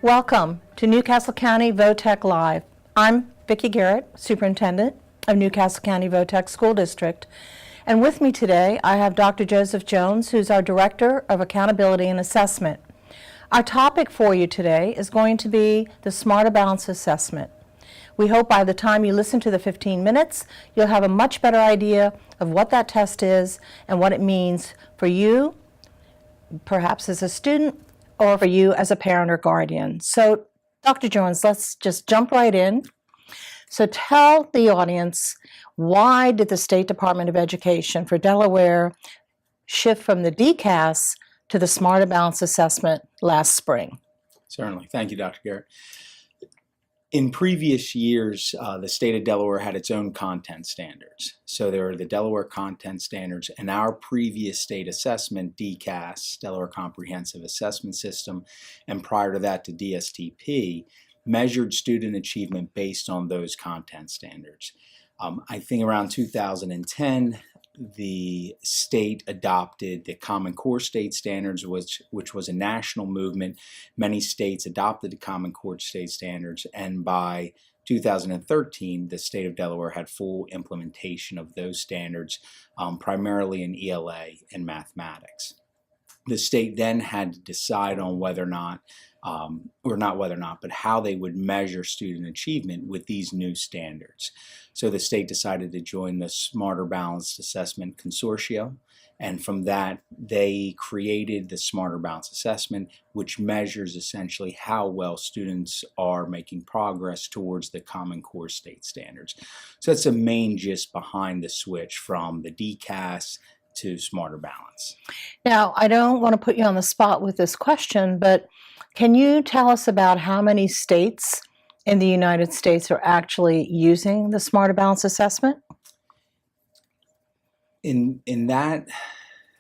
Welcome to Newcastle County VOTEC Live. I'm Vicki Garrett, Superintendent of Newcastle County VOTEC School District. And with me today, I have Dr. Joseph Jones, who's our Director of Accountability and Assessment. Our topic for you today is going to be the Smarter Balance Assessment. We hope by the time you listen to the 15 minutes, you'll have a much better idea of what that test is and what it means for you, perhaps as a student, or for you as a parent or guardian. So, Dr. Jones, let's just jump right in. So tell the audience, why did the State Department of Education for Delaware shift from the DCast to the Smarter Balance Assessment last spring? Certainly. Thank you, Dr. Garrett. In previous years, the state of Delaware had its own content standards. So there are the Delaware content standards and our previous state assessment, DCast, Delaware Comprehensive Assessment System, and prior to that to DSTP, measured student achievement based on those content standards. I think around 2010, the state adopted the Common Core State Standards, which was a national movement. Many states adopted the Common Core State Standards, and by 2013, the state of Delaware had full implementation of those standards, primarily in ELA and mathematics. The state then had to decide on whether or not, but how they would measure student achievement with these new standards. So the state decided to join the Smarter Balanced Assessment Consortium, and from that they created the Smarter Balanced Assessment, which measures essentially how well students are making progress towards the Common Core State Standards. So that's the main gist behind the switch from the DCAS to Smarter Balance. Now, I don't want to put you on the spot with this question, but can you tell us about how many states in the United States are actually using the Smarter Balance Assessment? In that,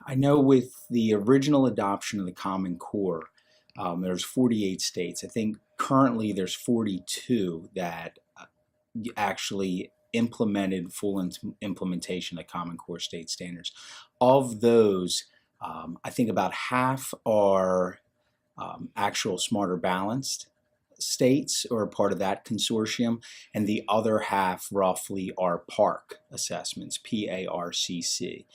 I know with the original adoption of the Common Core, there's 48 states. I think currently there's 42 that actually implemented full implementation of Common Core State Standards. Of those, I think about half are actual Smarter Balanced states or a part of that consortium, and the other half roughly are PARCC assessments, PARCC.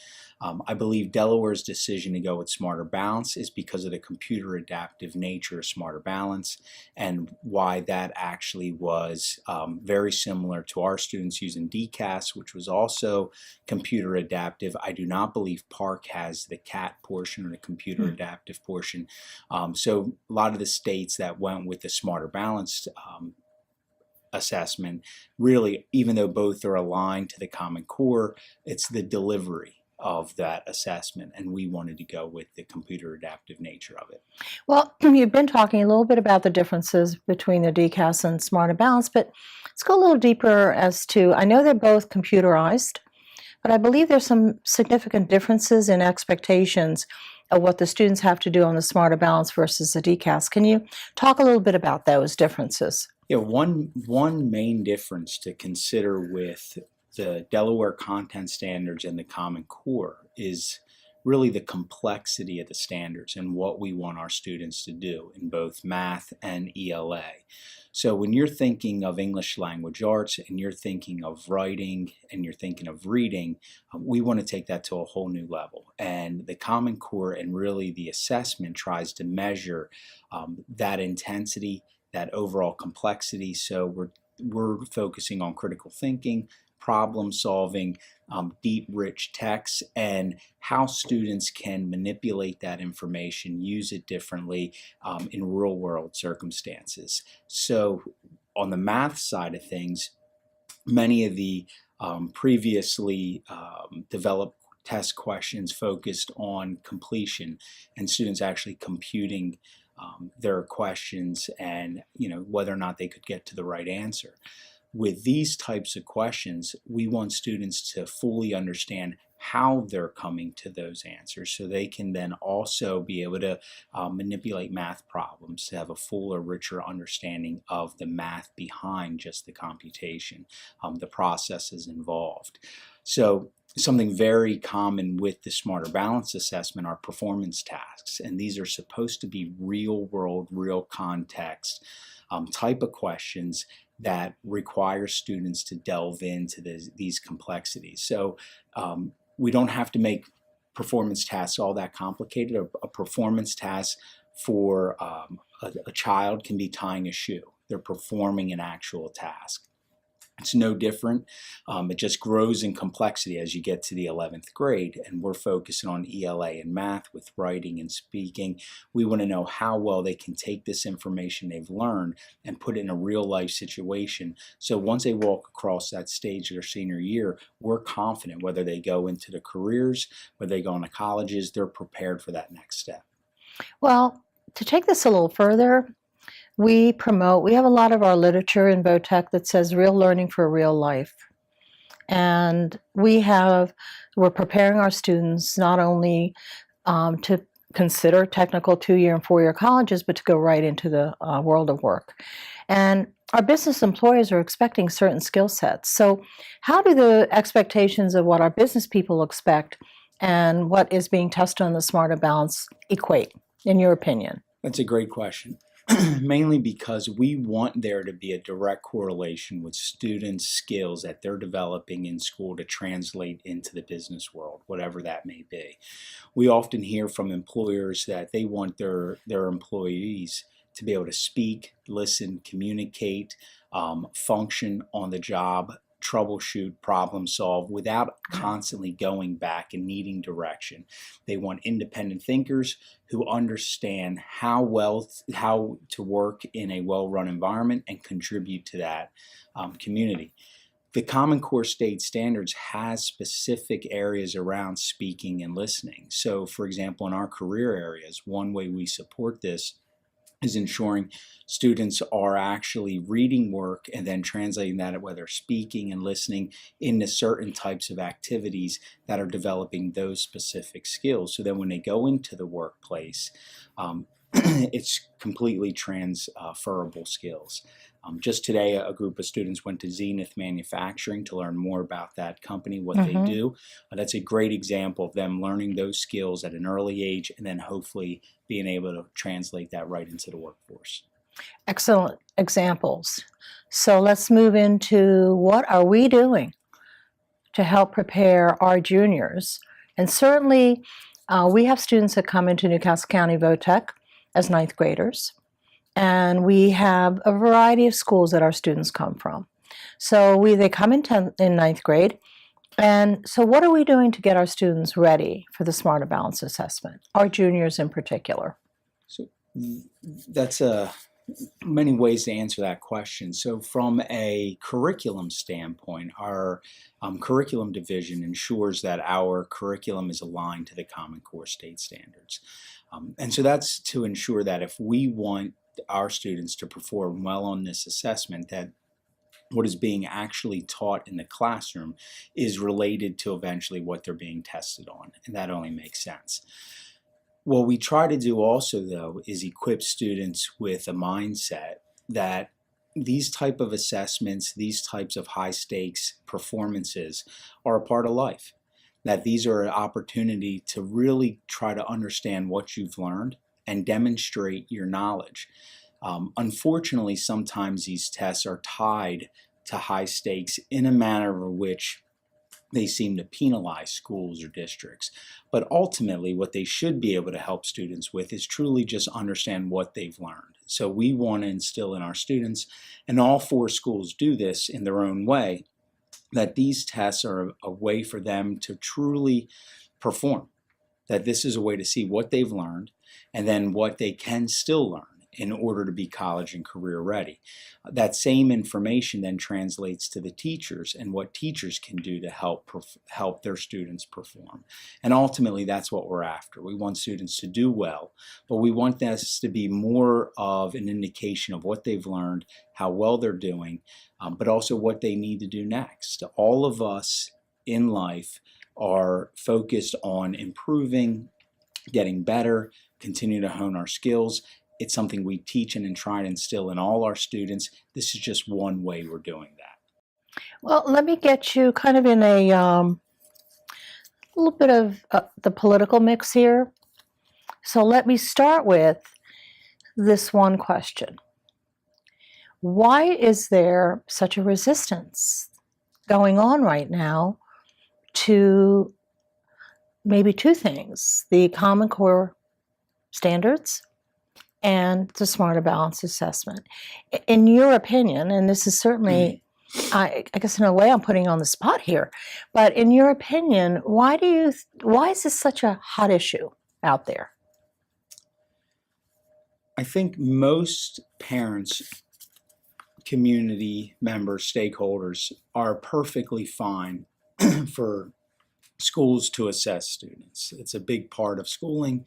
I believe Delaware's decision to go with Smarter Balance is because of the computer adaptive nature of Smarter Balance, and why that actually was very similar to our students using DCAS, which was also computer adaptive. I do not believe PARCC has the CAT portion or the computer adaptive portion. So a lot of the states that went with the Smarter Balanced assessment, really, even though both are aligned to the Common Core, it's the delivery of that assessment, and we wanted to go with the computer adaptive nature of it. Well, you've been talking a little bit about the differences between the DCAS and Smarter Balance, but let's go a little deeper as to, I know they're both computerized, but I believe there's some significant differences in expectations of what the students have to do on the Smarter Balance versus the DCAS. Can you talk a little bit about those differences? Yeah, one main difference to consider with the Delaware content standards and the Common Core is really the complexity of the standards and what we want our students to do in both math and ELA. So when you're thinking of English language arts and you're thinking of writing and you're thinking of reading, we want to take that to a whole new level. And the Common Core and really the assessment tries to measure that intensity, that overall complexity. So we're focusing on critical thinking, problem solving, deep, rich text, and how students can manipulate that information, use it differently in real world circumstances. So on the math side of things, many of the previously developed test questions focused on completion and students actually computing their questions and whether or not they could get to the right answer. With these types of questions, we want students to fully understand how they're coming to those answers, so they can then also be able to manipulate math problems to have a fuller, richer understanding of the math behind just the computation, the processes involved. So something very common with the Smarter Balance assessment are performance tasks, and these are supposed to be real world, real context type of questions that require students to delve into these complexities. So we don't have to make performance tasks all that complicated. A performance task for a child can be tying a shoe. They're performing an actual task. It's no different. It just grows in complexity as you get to the 11th grade, and we're focusing on ELA and math with writing and speaking. We want to know how well they can take this information they've learned and put it in a real life situation. So once they walk across that stage of their senior year, we're confident whether they go into the careers, whether they go into colleges, they're prepared for that next step. Well, to take this a little further, we have a lot of our literature in VOTEC that says real learning for real life. And we're preparing our students not only to consider technical 2-year and 4-year colleges, but to go right into the world of work. And our business employers are expecting certain skill sets. So how do the expectations of what our business people expect and what is being tested on the Smarter Balance equate, in your opinion? That's a great question. Mainly because we want there to be a direct correlation with students' skills that they're developing in school to translate into the business world, whatever that may be. We often hear from employers that they want their employees to be able to speak, listen, communicate, function on the job, troubleshoot, problem solve without constantly going back and needing direction. They want independent thinkers who understand how to work in a well-run environment and contribute to that community. The Common Core State Standards has specific areas around speaking and listening. So, for example, in our career areas, one way we support this is ensuring students are actually reading work and then translating that, whether speaking and listening, into certain types of activities that are developing those specific skills. So then when they go into the workplace, it's completely transferable skills. Just today, a group of students went to Zenith Manufacturing to learn more about that company, what they do. That's a great example of them learning those skills at an early age and then hopefully being able to translate that right into the workforce. Excellent examples. So let's move into what are we doing to help prepare our juniors. And certainly we have students that come into Newcastle County VOTEC as 9th graders. And we have a variety of schools that our students come from. So they come in 9th grade. And so what are we doing to get our students ready for the Smarter Balance assessment, our juniors in particular? So that's many ways to answer that question. So from a curriculum standpoint, our curriculum division ensures that our curriculum is aligned to the Common Core State Standards. And so that's to ensure that if we want our students to perform well on this assessment, that what is being actually taught in the classroom is related to eventually what they're being tested on, and that only makes sense. What we try to do also, though, is equip students with a mindset that these type of assessments, these types of high stakes performances are a part of life, that these are an opportunity to really try to understand what you've learned and demonstrate your knowledge. Unfortunately, sometimes these tests are tied to high stakes in a manner in which they seem to penalize schools or districts. But ultimately, what they should be able to help students with is truly just understand what they've learned. So we want to instill in our students, and all 4 schools do this in their own way, that these tests are a way for them to truly perform, that this is a way to see what they've learned and then what they can still learn in order to be college and career ready. That same information then translates to the teachers and what teachers can do to help their students perform. And ultimately, that's what we're after. We want students to do well, but we want this to be more of an indication of what they've learned, how well they're doing, but also what they need to do next. All of us in life are focused on improving, getting better, continue to hone our skills. It's something we teach and try and instill in all our students. This is just one way we're doing that. Well, let me get you kind of in a little bit of the political mix here. So let me start with this one question. Why is there such a resistance going on right now to maybe two things, the Common Core standards and the Smarter Balanced Assessment? In your opinion, and this is certainly, I guess in a way I'm putting you on the spot here, but in your opinion, why is this such a hot issue out there? I think most parents, community members, stakeholders are perfectly fine for schools to assess students. It's a big part of schooling.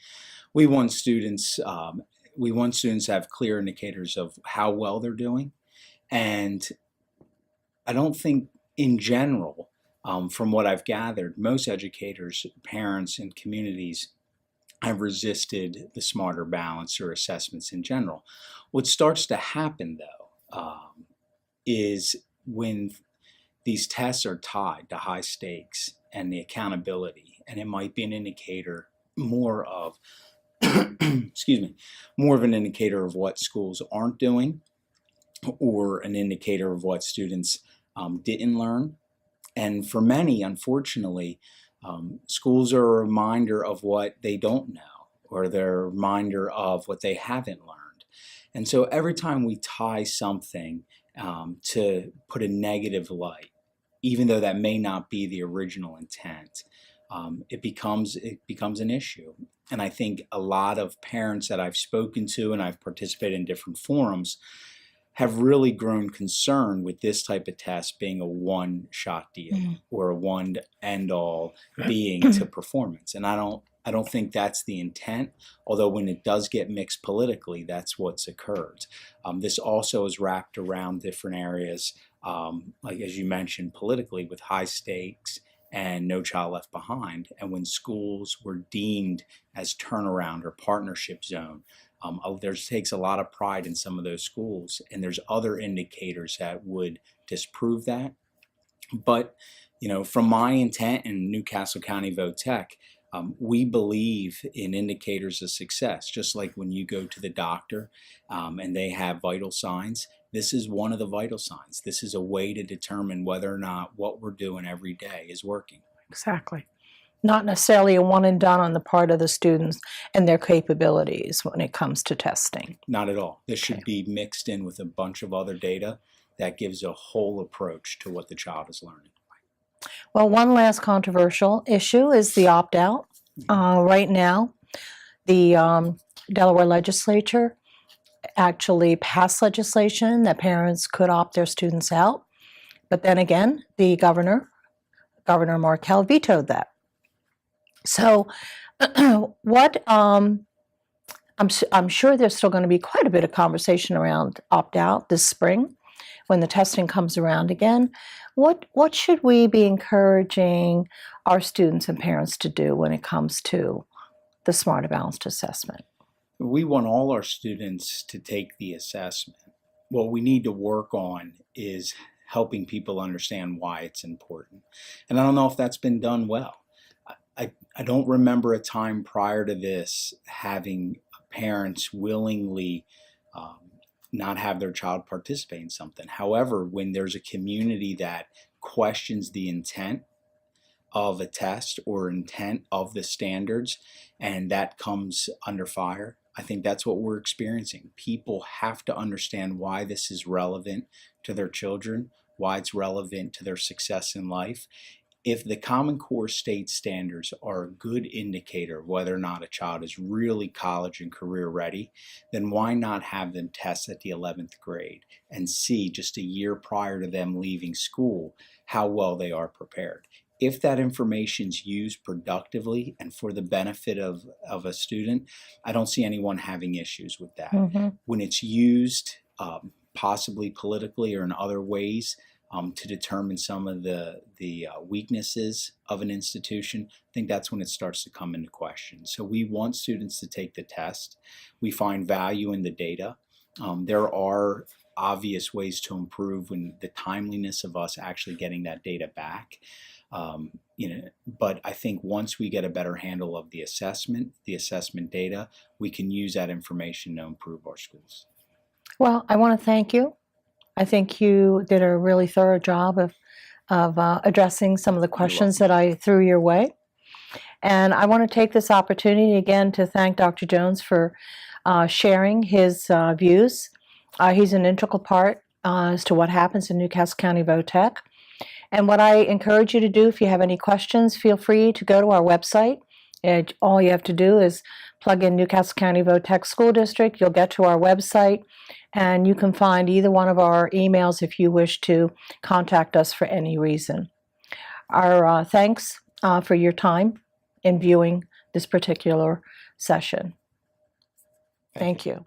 We want students to have clear indicators of how well they're doing. And I don't think in general, from what I've gathered, most educators, parents, and communities have resisted the smarter balance or assessments in general. What starts to happen, though, is when these tests are tied to high stakes and the accountability, and it might be an indicator more of, more of an indicator of what schools aren't doing, or an indicator of what students didn't learn. And for many, unfortunately, schools are a reminder of what they don't know, or they're a reminder of what they haven't learned. And so every time we tie something to put a negative light, even though that may not be the original intent, it becomes an issue. And I think a lot of parents that I've spoken to, and I've participated in different forums, have really grown concerned with this type of test being a one-shot deal or a one-end-all being to performance. And I don't think that's the intent, although when it does get mixed politically, that's what's occurred. This also is wrapped around different areas, like as you mentioned, politically, with high stakes and No Child Left Behind. And when schools were deemed as turnaround or partnership zone, there takes a lot of pride in some of those schools, and there's other indicators that would disprove that. But, from my intent in Newcastle County VOTEC, we believe in indicators of success. Just like when you go to the doctor and they have vital signs, this is one of the vital signs. This is a way to determine whether or not what we're doing every day is working. Exactly. Not necessarily a one and done on the part of the students and their capabilities when it comes to testing. Not at all. This should be mixed in with a bunch of other data that gives a whole approach to what the child is learning. Well, one last controversial issue is the opt-out. Right now, the Delaware legislature actually passed legislation that parents could opt their students out. But then again, the Governor Markell, vetoed that. So what I'm sure there's still going to be quite a bit of conversation around opt-out this spring when the testing comes around again. What should we be encouraging our students and parents to do when it comes to the Smarter Balanced Assessment? We want all our students to take the assessment. What we need to work on is helping people understand why it's important. And I don't know if that's been done well. I don't remember a time prior to this having parents willingly not have their child participate in something. However, when there's a community that questions the intent of a test or intent of the standards, and that comes under fire, I think that's what we're experiencing. People have to understand why this is relevant to their children, why it's relevant to their success in life. If the Common Core state standards are a good indicator of whether or not a child is really college and career ready, then why not have them test at the 11th grade and see just a year prior to them leaving school how well they are prepared? If that information is used productively and for the benefit of a student, I don't see anyone having issues with that. When it's used possibly politically or in other ways to determine some of the weaknesses of an institution, I think that's when it starts to come into question. So we want students to take the test. We find value in the data. There are obvious ways to improve when the timeliness of us actually getting that data back. But I think once we get a better handle of the assessment data, we can use that information to improve our schools. Well, I want to thank you. I think you did a really thorough job of addressing some of the questions that I threw your way. And I want to take this opportunity again to thank Dr. Jones for sharing his views. He's an integral part as to what happens in Newcastle County VOTEC. And what I encourage you to do, if you have any questions, feel free to go to our website. All you have to do is plug in Newcastle County VOTEC School District. You'll get to our website, and you can find either one of our emails if you wish to contact us for any reason. Our thanks for your time in viewing this particular session. Thank you.